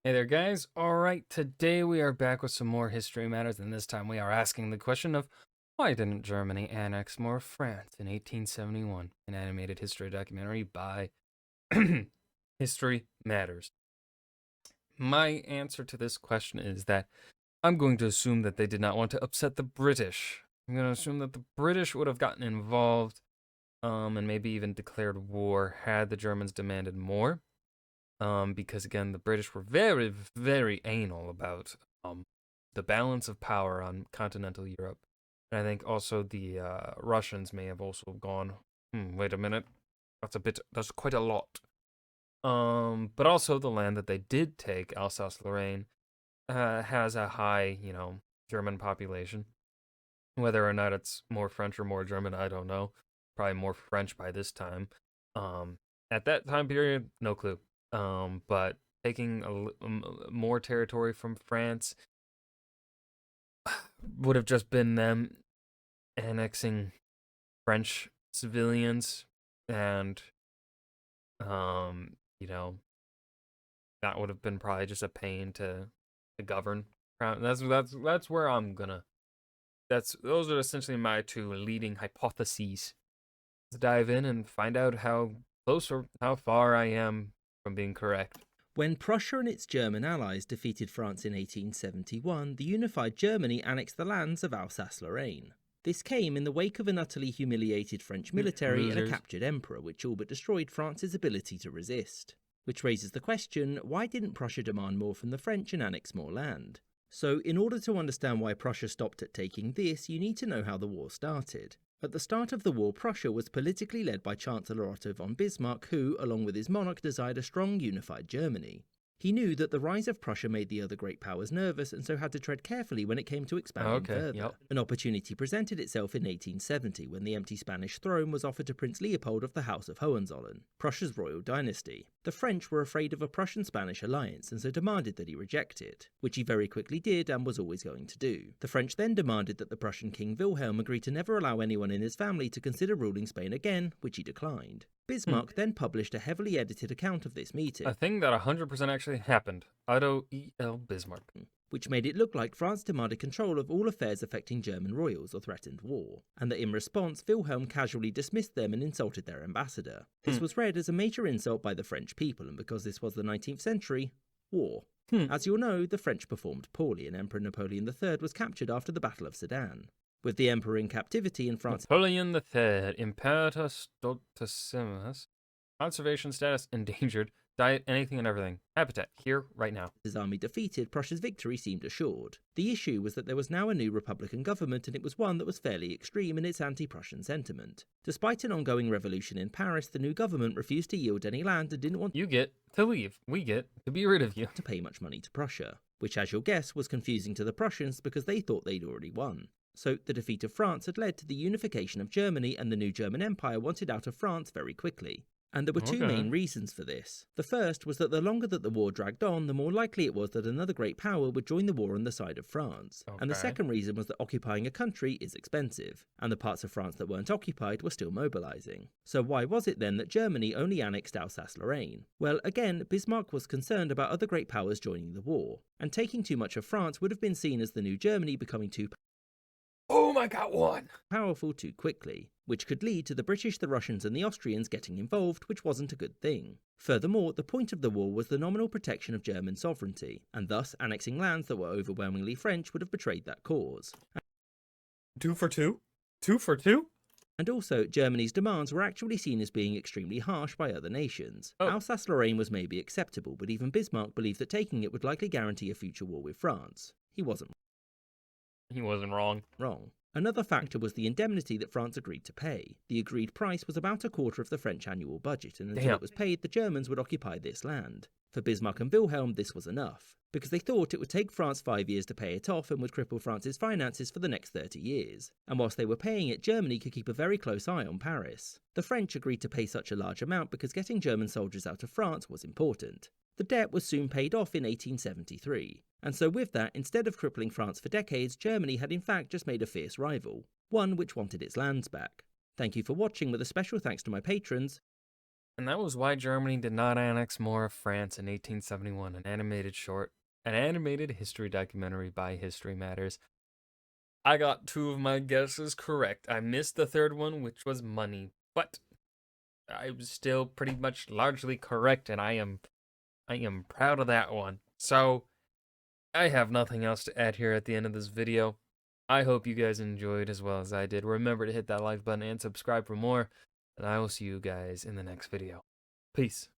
Hey there, guys. All right, today we are back with some more history matters, and this time we are asking the question of why didn't Germany annex more of France in 1871? An animated history documentary by History Matters. My answer to this question is that I'm going to assume that they did not want to upset the British. I'm going to assume that the British would have gotten involved, and maybe even declared war had the Germans demanded more. Because again, the British were very, very anal about the balance of power on continental Europe. And I think also the Russians may have also gone, wait a minute, that's quite a lot. But also the land that they did take, Alsace-Lorraine, has a high, German population. Whether or not it's more French or more German, I don't know. Probably more French by this time. At that time period, no clue. But taking more territory from France would have just been them annexing French civilians, and you know, that would have been probably just a pain to govern. That's where I'm gonna. Those are essentially my two leading hypotheses. Let's dive in and find out how close or how far I am from being correct. When Prussia and its German allies defeated France in 1871, the unified Germany annexed the lands of Alsace-Lorraine. This came in the wake of an utterly humiliated French military and a captured emperor, which all but destroyed France's ability to resist. Which raises the question, why didn't Prussia demand more from the French and annex more land? So, in order to understand why Prussia stopped at taking this, you need to know how the war started. At the start of the war, Prussia was politically led by Chancellor Otto von Bismarck, who, along with his monarch, desired a strong, unified Germany. He knew that the rise of Prussia made the other great powers nervous, and so had to tread carefully when it came to expanding further. An opportunity presented itself in 1870 when the empty Spanish throne was offered to Prince Leopold of the House of Hohenzollern, Prussia's royal dynasty. The French were afraid of a Prussian-Spanish alliance and so demanded that he reject it, which he very quickly did and was always going to do. The French then demanded that the Prussian King Wilhelm agree to never allow anyone in his family to consider ruling Spain again, which he declined. Bismarck then published a heavily edited account of this meeting. A thing that 100% actually happened. Otto E.L. Bismarck. Which made it look like France demanded control of all affairs affecting German royals or threatened war, and that in response Wilhelm casually dismissed them and insulted their ambassador. This was read as a major insult by the French people, and because this was the 19th century, war. As you'll know, the French performed poorly, and Emperor Napoleon III was captured after the Battle of Sedan. With the emperor in captivity in France, Napoleon III, Imperator Stultissimus, conservation status endangered, diet, anything and everything, habitat, here, right now. His army defeated, Prussia's victory seemed assured. The issue was that there was now a new Republican government, and it was one that was fairly extreme in its anti-Prussian sentiment. Despite an ongoing revolution in Paris, the new government refused to yield any land and didn't want you get to leave, we get to be rid of you, to pay much money to Prussia, which, as you'll guess, was confusing to the Prussians because they thought they'd already won. So, the defeat of France had led to the unification of Germany, and the new German Empire wanted out of France very quickly. And there were two main reasons for this. The first was that the longer that the war dragged on, the more likely it was that another great power would join the war on the side of France. And the second reason was that occupying a country is expensive, and the parts of France that weren't occupied were still mobilising. So why was it then that Germany only annexed Alsace-Lorraine? Well, again, Bismarck was concerned about other great powers joining the war, and taking too much of France would have been seen as the new Germany becoming too powerful too quickly, which could lead to the British, the Russians and the Austrians getting involved, which wasn't a good thing. Furthermore, the point of the war was the nominal protection of German sovereignty, and thus annexing lands that were overwhelmingly French would have betrayed that cause. 2 for 2? 2 for 2? And also, Germany's demands were actually seen as being extremely harsh by other nations. Alsace-Lorraine was maybe acceptable, but even Bismarck believed that taking it would likely guarantee a future war with France. He wasn't wrong. Another factor was the indemnity that France agreed to pay. The agreed price was about a quarter of the French annual budget, and until it was paid, the Germans would occupy this land. For Bismarck and Wilhelm, this was enough, because they thought it would take France 5 years to pay it off and would cripple France's finances for the next 30 years. And whilst they were paying it, Germany could keep a very close eye on Paris. The French agreed to pay such a large amount because getting German soldiers out of France was important. The debt was soon paid off in 1873. And so with that, instead of crippling France for decades, Germany had in fact just made a fierce rival, one which wanted its lands back. Thank you for watching, with a special thanks to my patrons, And that was why Germany did not annex more of France in 1871, an animated history documentary by History Matters. I got 2 of my guesses correct. I missed the third one, which was money, but I was still pretty much largely correct, and I am proud of that one. So, I have nothing else to add here at the end of this video. I hope you guys enjoyed as well as I did. Remember to hit that like button and subscribe for more, and I will see you guys in the next video. Peace.